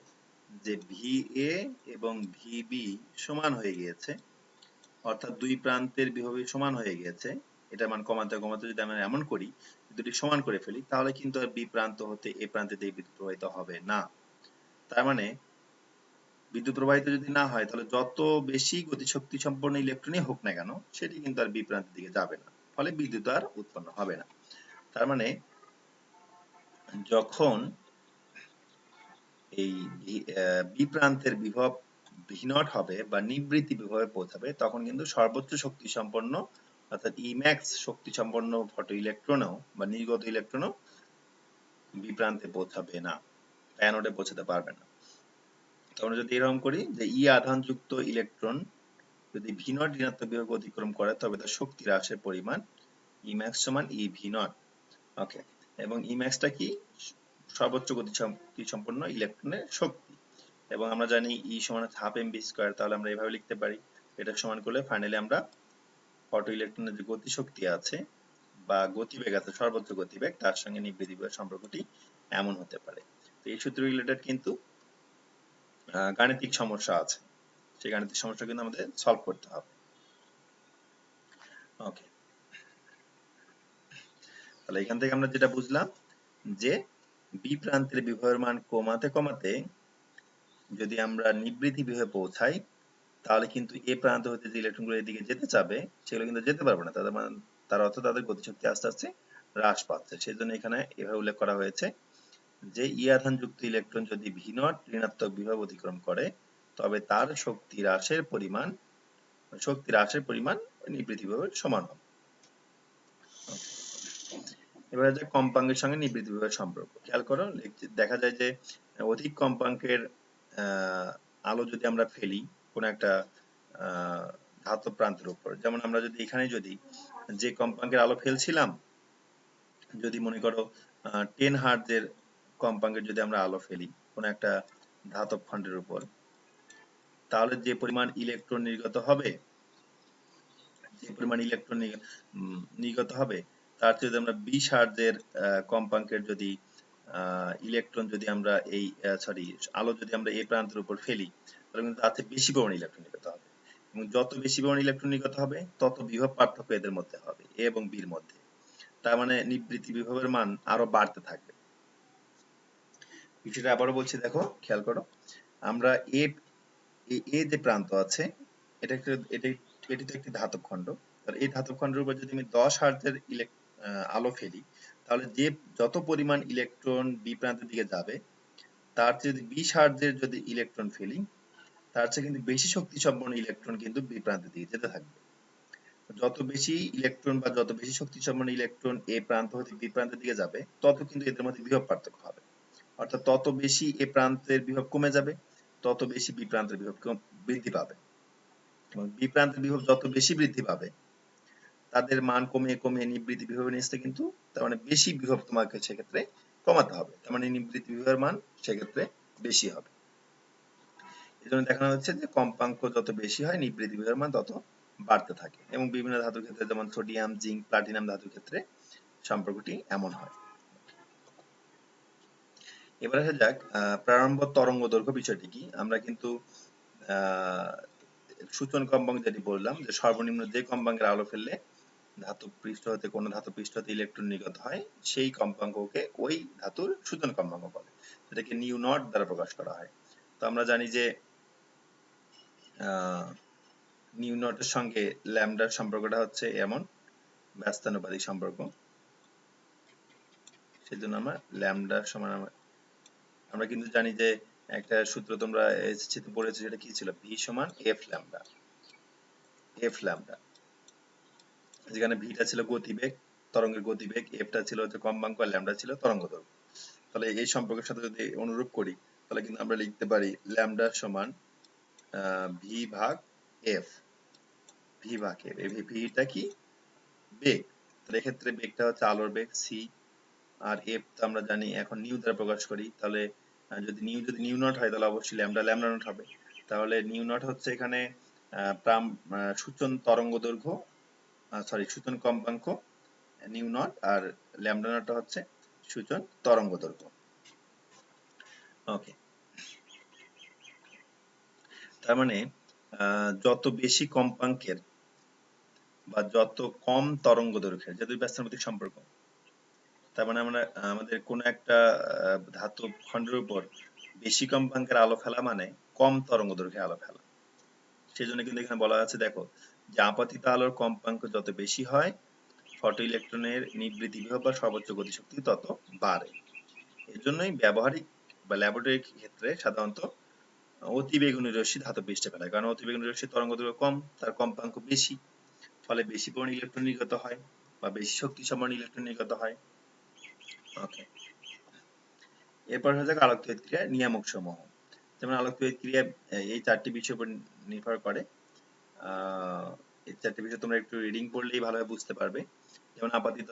যে ভি এ এবং ভি বি সমান হয়ে গিয়েছে, অর্থাৎ দুই প্রান্তের বিভবই সমান হয়ে গিয়েছে, এটা মান কমাতে কমাতে যদি আমরা এমন করি দুটি সমান করে ফেলি, তাহলে কিন্তু আর বি প্রান্ত হতে এ প্রান্তে দিয়ে বিদ্যুৎ প্রবাহিত হবে না। তার মানে বিদ্যুৎ প্রবাহিত যদি না হয়, তাহলে যত বেশি গতিশক্তি সম্পন্ন ইলেকট্রনই হোক না কেন সেটি কিন্তু আর বি প্রান্তের দিকে যাবে না, ফলে বিদ্যুৎ আর উৎপন্ন হবে না। তার মানে যখন এই বি প্রান্তের বিভব ভি নট হবে বা নিবৃত্তি বিভবে পৌঁছাবে, তখন কিন্তু সর্বোচ্চ শক্তি সম্পন্ন অর্থাৎ ইম্যাক্স শক্তি সম্পন্ন ফটো ইলেকট্রনও বা নির্গত ইলেকট্রনও বি প্রান্তে পৌঁছাবে না, অ্যানোডে পৌঁছাতে পারবে না। তো আমরা যদি এরকম করি যে ই আধানযুক্ত ইলেকট্রন যদি ভি নট ঋণাত্মক বিভব অতিক্রম করে, তবে তার শক্তি হ্রাসের পরিমাণ ইম্যাক্স সমান ই ভি নট। ওকে, এবং ইম্যাক্সটা কি, সর্বোচ্চ গতি সম্পন্ন ইলেকট্রনের শক্তি, এবং আমরা জানি ই সমান হাফ এম বি স্কয়ার, তাহলে আমরা এভাবে লিখতে পারি, এটা সমান করলে ফাইনালি আমরা ফটো ইলেকট্রনের যে গতি শক্তি আছে বা গতিবেগ আছে, সর্বোচ্চ গতিবেগ, তার সঙ্গে নিবৃত্তি বেগের সম্পর্কটি এমন হতে পারে। তো এই সূত্র রিলেটেড কিন্তু গাণিতিক সমস্যা আছে, সেই গাণিতিক সমস্যা কিন্তু আমাদের সলভ করতে হবে। ওকে, তাহলে এখান থেকে আমরা যেটা বুঝলাম যে বি প্রান্তের বিভবের মান কমাতে কমাতে যদি আমরা নিবৃত্তি বিভবে পৌঁছাই, তাহলে কিন্তু এ প্রান্ত হতে যে ইলেকট্রনগুলো এদিকে যেতে চাবে সেগুলো কিন্তু যেতে পারবে না, তার অর্থ তাদের গতিশক্তি আস্তে আস্তে হ্রাস পাচ্ছে। সেই জন্য এখানে এভাবে উল্লেখ করা হয়েছে যে ই আধানযুক্ত ইলেকট্রন যদি ভি নট ঋণাত্মক বিভব অতিক্রম করে, তবে তার শক্তি হ্রাসের পরিমাণ নিবৃত্তি বিভবের সমান হবে। এবারে যে কম্পাঙ্কের সঙ্গে নিবৃত্তি বিভবের সম্পর্ক খেয়াল করো, দেখা যায় যে অধিক কম্পাঙ্কের আলো যদি আমরা ফেলি কোন একটা ধাতব প্রান্তের উপর, যেমন আমরা যদি এখানে যদি যে কম্পাঙ্কের আলো ফেলছিলাম যদি মনে করো 10 হার্টজের কম্পাঙ্কের যদি আমরা আলো ফেলি কোন একটা ধাতব খণ্ডের উপর, তাহলে যে পরিমাণ ইলেকট্রন নির্গত হবে, নির্গত হবে তার চেয়ে যদি আমরা 20 হার্টজের কম্পাঙ্কের যদি ইলেকট্রন যদি আমরা এই আলো যদি আমরা এই প্রান্তের উপর ফেলি, তাহলে কিন্তু তার চেয়ে বেশি পরিমাণ ইলেকট্রন নির্গত হবে, এবং যত বেশি পরিমাণ ইলেকট্রন নির্গত হবে তত বিভব পার্থক্য এদের মধ্যে হবে, এ এবং বির মধ্যে। তার মানে নিবৃত্তি বিভবের মান আরো বাড়তে থাকবে। বিষয়টা আবারও বলছি, দেখো খেয়াল করো, আমরা এ যে প্রান্ত আছে, এটা একটা এটি তো একটি ধাতব খণ্ড। তাহলে এই ধাতব খণ্ডের উপর যদি আমি 10 হার্টজের আলো ফেলি, তাহলে যে যত পরিমাণ ইলেকট্রন বি প্রান্তের দিকে যাবে তার চেয়ে যদি 20 হার্টজের যদি ইলেকট্রন ফেলি, তার চেয়ে কিন্তু বেশি শক্তি সম্পন্ন ইলেকট্রন কিন্তু বি প্রান্তের দিকে যেতে থাকবে। যত বেশি ইলেকট্রন বা যত বেশি শক্তি সম্পন্ন ইলেকট্রন এ প্রান্ত হতে বি প্রান্তের দিকে যাবে, তত কিন্তু এদের মধ্যে বিভব পার্থক্য হবে। অর্থাৎ তত বেশি এ প্রান্তের বিভব কমে যাবে, তত বেশি বি প্রান্তের বিভব বৃদ্ধি পাবে। এবং বি প্রান্তের বিভব যত বেশি বৃদ্ধি পাবে, তাদের মান কমিয়ে কমিয়ে নিবৃত্তি বিভবের নিচে কিন্তু তার মানে বেশি বিভব তোমাকে সেক্ষেত্রে কমাতে হবে, তার মানে নিবৃত্তি বিভবের মান সেক্ষেত্রে বেশি হবে। এই জন্য দেখানো হচ্ছে যে কম্পাঙ্ক যত বেশি হয় নিবৃত্তি বিভবের মান তত বাড়তে থাকে, এবং বিভিন্ন ধাতুর ক্ষেত্রে যেমন সোডিয়াম, জিঙ্ক, প্লাটিনাম ধাতুর ক্ষেত্রে সম্পর্কটি এমন হয়। এবার আসা যাক প্রারম্ভ তরঙ্গ দৈর্ঘ্য বিষয়টি কি। আমরা কিন্তু সূচন কম্পাঙ্ক যেটি বললাম, যে সর্বনিম্ন যে কম্পাঙ্কের আলো ফেললে ধাতব পৃষ্ঠ হতে কোনো ধাতব পৃষ্ঠ হতে ইলেকট্রন নির্গত হয়, সেই কম্পাঙ্ককে ওই ধাতুর সূচন কম্পাঙ্ক বলে, যেটাকে নিউ নট দ্বারা প্রকাশ করা হয়। তো আমরা জানি যে নিউ নটের সঙ্গে ল্যামডার সম্পর্কটা হচ্ছে এমন ব্যস্তানুপাতিক সম্পর্ক, সেজন্য আমরা ল্যামডার সমান আমরা কিন্তু জানি যে একটা সূত্র তোমরা এসএসসিতে পড়েছো, সেটা কি ছিল, ভি সমান এফ ল্যামডা। এফ ল্যামডা, যেখানে ভিটা ছিল গতিবেগ, তরঙ্গের গতিবেগ, এফটা ছিল হচ্ছে কম্পাঙ্ক, আর ল্যামডা ছিল তরঙ্গ দৈর্ঘ্য। তাহলে এই সম্পর্কের সাথে যদি অনুরূপ করি, তাহলে কিন্তু আমরা লিখতে পারি ল্যামডা সমান ভি ভাগ এফ। ভি ভাগ এফ, এই ভিটা কি, বেগ। তাহলে এক্ষেত্রে বেগটা হচ্ছে আলোর বেগ সি, আর এফ তো আমরা জানি এখন নিউ দ্বারা প্রকাশ করি। তাহলে যদি নিউ নট হয়, তাহলে অবশ্যই ল্যামডা নট হবে। তাহলে নিউ নট হচ্ছে এখানে সূচন তরঙ্গ দৈর্ঘ্য, সূচন কম্পাঙ্ক নিউ নট, আর ল্যামডা নট হচ্ছে সূচন তরঙ্গ দৈর্ঘ্য। ওকে, তার মানে যত বেশি কম্পাঙ্কের বা যত কম তরঙ্গ দৈর্ঘ্যের, যে দুই ব্যস্তানুপাতিক সম্পর্ক, তার মানে আমরা আমাদের কোনো একটা ধাতব খণ্ডের উপর বেশি কম্পাঙ্কের আলো ফেলা মানে কম তরঙ্গ দৈর্ঘ্যের আলো ফেলা। সেজন্য কিন্তু এখানে বলা আছে, দেখো, যে আপতিত আলোর কম্পাঙ্ক যত বেশি হয়, ফটো ইলেকট্রনের নিবৃত্তি বিভব বা সর্বোচ্চ গতিশক্তি তত বাড়ে। এর জন্যই ব্যবহারিক বা ল্যাবরেটরির ক্ষেত্রে সাধারণত অতি বেগুনি রশ্মি ধাতব পৃষ্ঠে ফেলায়, কারণ অতি বেগুনি রশ্মির তরঙ্গ দৈর্ঘ্য কম, তার কম্পাঙ্ক বেশি, ফলে বেশি পরিমাণ ইলেকট্রন নির্গত হয় বা বেশি শক্তি সম্পন্ন ইলেকট্রন নির্গত হয়। ওকে, এরপর হয়ে যাক আলোক তড়িৎ ক্রিয়ার নিয়ামক সমূহ। যেমন আলোক তড়িৎ ক্রিয়া এই চারটি বিষয়ের উপর নির্ভর করে। এই চারটি বিষয় তোমরা একটু রিডিং পড়লেই ভালোভাবে বুঝতে পারবে। যেমন আপাতিত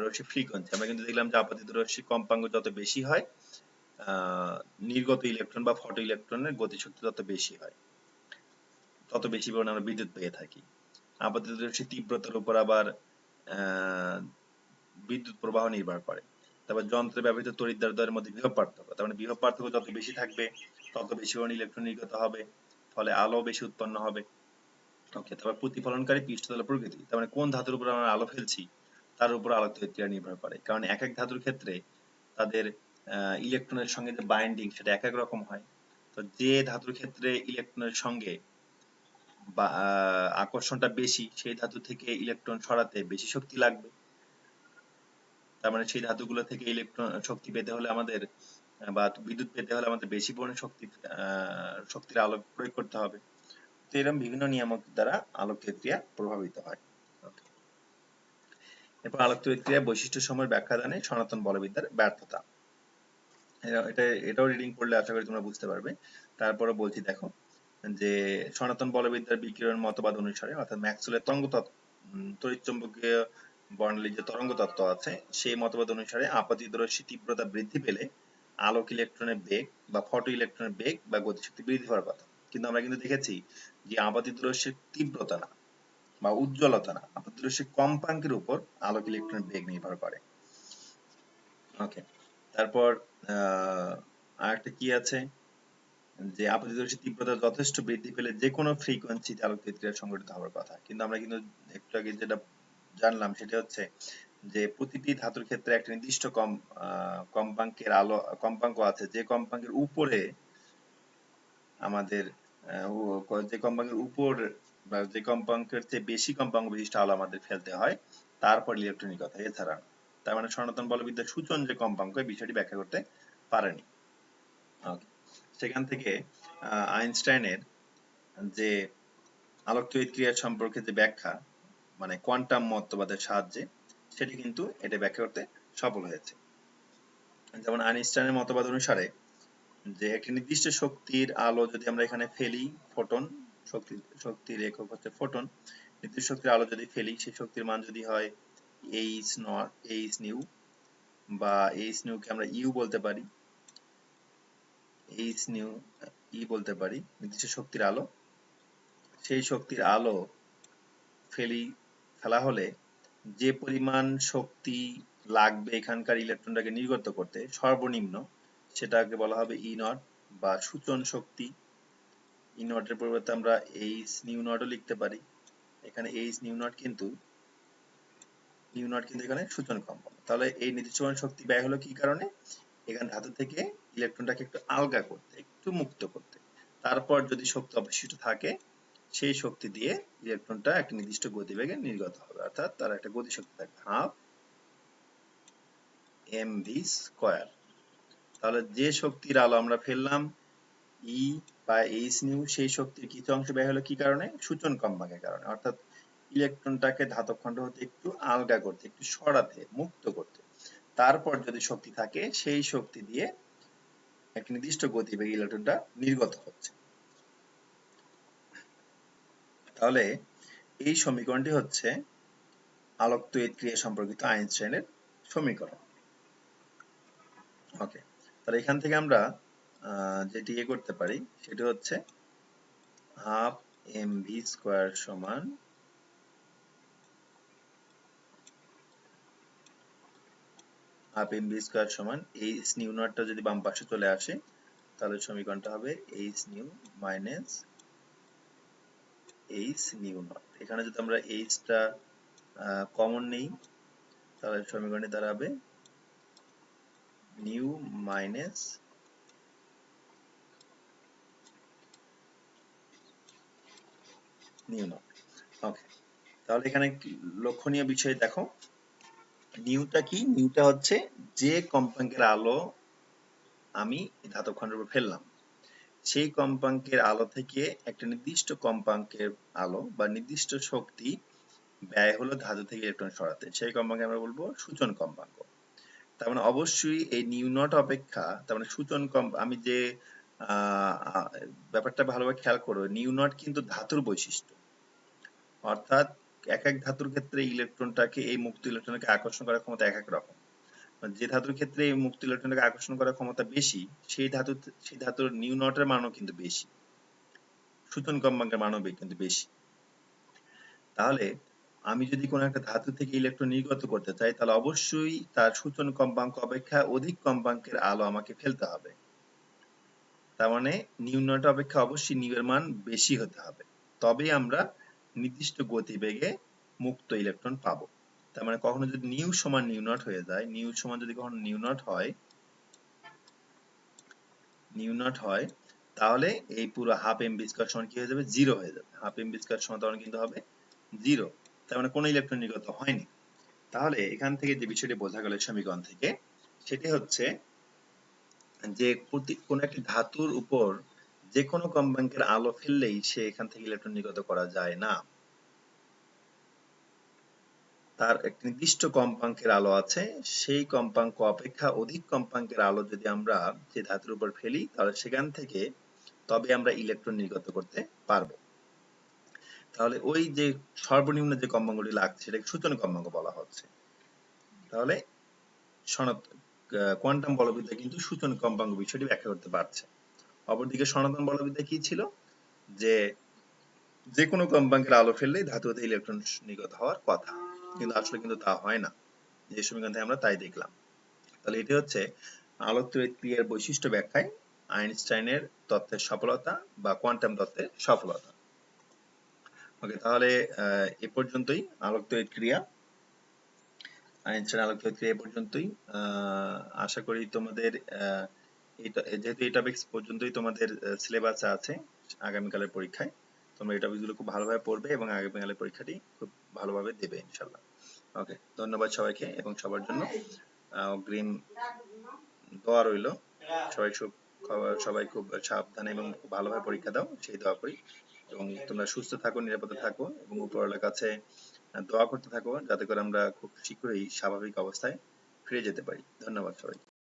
রশ্মি ফ্রিকোয়েন্সি, আমরা কিন্তু দেখলাম যে আপাতিত রশ্মি কম্পাঙ্ক যত বেশি হয়, নির্গত ইলেকট্রন বা ফটো ইলেকট্রনের গতিশক্তি তত বেশি হয়, তত বেশি পরিমাণে আমরা বিদ্যুৎ পেয়ে থাকি। আপাতিত রশ্মির তীব্রতার উপর আবার বিদ্যুৎ প্রবাহ নির্ভর করে। তারপর যন্ত্রে ব্যবহৃত তড়িৎদ্বারদ্বয়ের মধ্যে বিভব পার্থক্য, তার মানে বিভব পার্থক্য যত বেশি থাকবে তত বেশি পরিমাণ ইলেকট্রন নির্গত হবে, ফলে আলো বেশি উৎপন্ন হবে। ওকে, তারপর প্রতিফলনকারী পৃষ্ঠতলের প্রকৃতি, তার মানে কোন ধাতুর উপর আমরা আলো ফেলছি তার উপর আলোক তড়িৎ ক্রিয়া নির্ভর করে, কারণ এক এক ধাতুর ক্ষেত্রে তাদের ইলেকট্রনের সঙ্গে যে বাইন্ডিং সেটা এক এক রকম হয়। তো যে ধাতুর ক্ষেত্রে ইলেকট্রনের সঙ্গে বা আকর্ষণটা বেশি, সেই ধাতু থেকে ইলেকট্রন সরাতে বেশি শক্তি লাগবে। তার মানে সেই ধাতুগুলো থেকে ইলেকট্রন শক্তি পেতে হলে আমাদের বা বিদ্যুৎ পেতে হলে আমাদের বেশি পরিমাণে শক্তির আলো প্রয়োগ করতে হবে। তো এরকম বিভিন্ন নিয়ামক দ্বারা আলোক তড়িৎ ক্রিয়া প্রভাবিত হয়। এরপর আলোক তড়িৎ ক্রিয়ার বৈশিষ্ট্য সময়ের ব্যাখ্যা দানে সনাতন বলবিদ্যার ব্যর্থতা। এটাও রিডিং পড়লে আশা করি তোমরা বুঝতে পারবে। তারপরে বলছি, দেখো, যে সনাতন বলবিদ্যার বিকিরণ মতবাদ অনুসারে, অর্থাৎ ম্যাক্সওয়েলের তড়িৎচুম্বকীয় বর্ণালীর যে তরঙ্গ তত্ত্ব আছে সেই মতবাদ অনুসারে আপতিত রশ্মির তীব্রতা বৃদ্ধি পেলে আলোক ইলেকট্রনের বেগ বা ফটো ইলেকট্রনের বেগ বা গতিশক্তি বৃদ্ধি হওয়ার কথা। কিন্তু আমরা কিন্তু দেখেছি যে আপতিত রশ্মির তীব্রতা না বা উজ্জ্বলতা না, আপতিত রশ্মির কম্পাঙ্কের উপর আলোক ইলেকট্রনের বেগ নির্ভর করে। ওকে, তারপর আরেকটা কি আছে যে আপতিত রশ্মির তীব্রতা যথেষ্ট বৃদ্ধি পেলে যে কোনো ফ্রিকোয়েন্সিতে আলোক বিক্রিয়া সংঘটিত হওয়ার কথা। কিন্তু আমরা কিন্তু একটু আগে যেটা জানলাম সেটা হচ্ছে যে প্রতিটি ধাতুর ক্ষেত্রে একটা নির্দিষ্ট কম্পাঙ্কের আলো কম্পাঙ্ক আছে, যে কম্পাঙ্কের উপরে আমাদের যে কম্পাঙ্কের উপর বা যে কম্পাঙ্কের চেয়ে বেশি কম্পাঙ্ক বিশিষ্ট আলো আমাদের ফেলতে হয়, তারপর ইলেকট্রনিক কথা, এছাড়া না। তার মানে সনাতন বলবিদ্যার সূচন যে কম্পাঙ্ক এই বিষয়টি ব্যাখ্যা করতে পারেনি। সেখান থেকে আইনস্টাইনের যে আলোক তড়িৎ ক্রিয়া সম্পর্কে যে ব্যাখ্যা, মানে কোয়ান্টাম মতবাদের সাহায্যে, সেটি কিন্তু এটা ব্যাখ্যা করতে সফল হয়েছে। যেমন আইনস্টাইনের মতবাদ অনুসারে যে একটি নির্দিষ্ট শক্তির আলো যদি আমরা এখানে ফেলি, ফোটন, শক্তির একক হচ্ছে ফোটন, নির্দিষ্ট শক্তির আলো যদি ফেলি, সেই শক্তির মান যদি হয় এইচ নিউ, বা এইচ নিউ কে আমরা ইউ বলতে পারি, এইচ নিউ ই বলতে পারি, নির্দিষ্ট শক্তির আলো, সেই শক্তির আলো ফেলা হলে যে পরিমাণ শক্তি লাগবে এখানকার ইলেকট্রনটাকে নির্গত করতে সর্বনিম্ন, সেটাকে বলা হবে ই নট বা সূচন শক্তি। ই নটের পরিবর্তে আমরা এইচ নিউ নটও লিখতে পারি। এখানে এইচ নিউ নট কিন্তু এখানে সূচন কম্পাঙ্ক। তাহলে এই নির্দিষ্ট শক্তি ব্যয় হলো কি কারণে? এখানে ধাতু থেকে ইলেকট্রনটাকে একটু আলগা করতে, একটু মুক্ত করতে। তারপর যদি শক্তি অবশিষ্ট থাকে, সেই শক্তি দিয়ে ইলেকট্রনটা একটা নির্দিষ্ট গতিবেগে নির্গত হবে, অর্থাৎ তার একটা গতিশক্তি থাকবে হাফ এমভি স্কয়ার। তাহলে যে শক্তির আলো আমরা ফেললাম ই বা এইচ নিউ, সেই শক্তির কিছু অংশ ব্যয় হলো কি কারণে? সূচন কম্পাঙ্কের কারণে, অর্থাৎ ইলেকট্রনটাকে ধাতব খণ্ড হতে একটু আলগা করতে, একটু সরাতে, মুক্ত করতে। তারপর যদি শক্তি থাকে, সেই শক্তি দিয়ে একটা নির্দিষ্ট গতিবেগে ইলেকট্রনটা নির্গত হচ্ছে। তাহলে এই সমীকরণটি হচ্ছে আলোক তড়িৎ ক্রিয়া সম্পর্কিত আইনস্টাইনের সমীকরণ। ওকে, তাহলে এখান থেকে আমরা যেটি করতে পারি সেটি হচ্ছে হাফ এমভি স্কয়ার সমান হাফ এমভি স্কয়ার সমান এইচ নিউ নটটা যদি বাম পাশে চলে আসে, তাহলে সমীকরণটা হবে H new minus H new not. এখানে যদি আমরা এইচটা কমন নেই, তাহলে সমীকরণে দাঁড়াবে নিউ মাইনাস নিউ নট। ওকে, তাহলে এখানে লক্ষণীয় বিষয় দেখো, নিউটা কি? নিউটা হচ্ছে যে কম্পাঙ্কের আলো আমি ধাতব খণ্ডের উপর ফেললাম, সেই কম্পাঙ্কের আলো থেকে একটা নির্দিষ্ট কম্পাঙ্কের আলো বা নির্দিষ্ট শক্তি ব্যয় হলো ধাতু থেকে ইলেকট্রন সরাতে, সেই কম্পাঙ্কে আমরা বলবো সূচন কম্পাঙ্ক। তার মানে অবশ্যই এই নিউ নট অপেক্ষা, তার মানে সূচন আমি যে ব্যাপারটা ভালোভাবে খেয়াল করো, নিউ নট কিন্তু ধাতুর বৈশিষ্ট্য, অর্থাৎ এক এক ধাতুর ক্ষেত্রে ইলেকট্রনটাকে, এই মুক্ত ইলেকট্রনকে আকর্ষণ করার ক্ষমতা এক এক রকম। যে ধাতুর ক্ষেত্রে এই মুক্ত ইলেকট্রনকে আকর্ষণ করার ক্ষমতা বেশি, সেই ধাতুর নিউ নটের মানও কিন্তু বেশি, সূচন কম্পাঙ্কের মানও কিন্তু বেশি। তাহলে আমি যদি কোনো একটা ধাতু থেকে ইলেকট্রন নির্গত করতে চাই, তাহলে অবশ্যই তার সূচন কম্পাঙ্ক অপেক্ষা অধিক কম্পাঙ্কের আলো আমাকে ফেলতে হবে। তার মানে নিউ নট অপেক্ষা অবশ্যই নিউ এর মান বেশি হতে হবে, তবেই আমরা নির্দিষ্ট গতিবেগে মুক্ত ইলেকট্রন পাবো। তার মানে কখনো যদি নিউ সমান নিউ নট হয়ে যায়, নিউ সমান যদি কখনো নিউ নট হয়, তাহলে এই পুরো হাফ এমভি স্কয়ার সমান কি হয়ে যাবে? জিরো হয়ে যাবে। হাফ এমভি স্কয়ার সমান তখন কিন্তু হবে জিরো, তার মানে কোনো ইলেকট্রন নির্গত হয়নি। তাহলে এখান থেকে যে বিষয়টি বোঝা গেল সমীকরণ থেকে, সেটি হচ্ছে যে কোন একটি ধাতুর উপর যে কোনো কম্পাঙ্কের আলো ফেললেই সে এখান থেকে ইলেকট্রন নির্গত করা যায় না। তার একটি নির্দিষ্ট কম্পাঙ্কের আলো আছে, সেই কম্পাঙ্ক অপেক্ষা অধিক কম্পাঙ্কের আলো যদি আমরা যে ধাতুর উপর ফেলি, তাহলে সেখান থেকে তবে আমরা ইলেকট্রন নির্গত করতে পারবো। তাহলে ওই যে সর্বনিম্ন যে কম্পাঙ্কটি লাগছে সেটাকে সূচনী কম্পাঙ্ক বলা হচ্ছে। তাহলে কোয়ান্টাম বলবিদ্যা কিন্তু সূচনী কম্পাঙ্ক বিষয়টি ব্যাখ্যা করতে পারছে। অপরদিকে সনাতন বলবিদ্যা কি ছিল, যে যে কোনো কম্পাঙ্কের আলো ফেললেই ধাতু হতে ইলেকট্রন নির্গত হওয়ার কথা, কিন্তু আসলে কিন্তু তা হয় না। যে সমীকরণ থেকে আমরা তাই দেখলাম। তাহলে এটি হচ্ছে আলোক তড়িৎ ক্রিয়ার বৈশিষ্ট্য ব্যাখ্যায় আইনস্টাইনের তত্ত্বের সফলতা বা কোয়ান্টাম তত্ত্বের সফলতা। ওকে, তাহলে এ পর্যন্তই আলোক তড়িৎ ক্রিয়া, আইনস্টাইন আলোক তড়িৎ ক্রিয়া এ পর্যন্তই। আশা করি তোমাদের যেহেতু এই টপিকস পর্যন্তই তোমাদের সিলেবাসে আছে, আগামীকালের পরীক্ষায় তোমরা এই টপিকগুলো খুব ভালোভাবে পড়বে এবং আগামীকালের পরীক্ষাটি খুব ভালোভাবে দেবে ইনশাল্লাহ। ওকে, ধন্যবাদ সবাইকে এবং সবার জন্য অগ্রিম দোয়া রইল। সবাই খুব সাবধানে এবং খুব ভালোভাবে পরীক্ষা দাও, সেই দোয়া করি। এবং তোমরা সুস্থ থাকো, নিরাপদে থাকো এবং উপরওয়ালার কাছে দোয়া করতে থাকো যাতে করে আমরা খুব শীঘ্রই স্বাভাবিক অবস্থায় ফিরে যেতে পারি। ধন্যবাদ সবাইকে।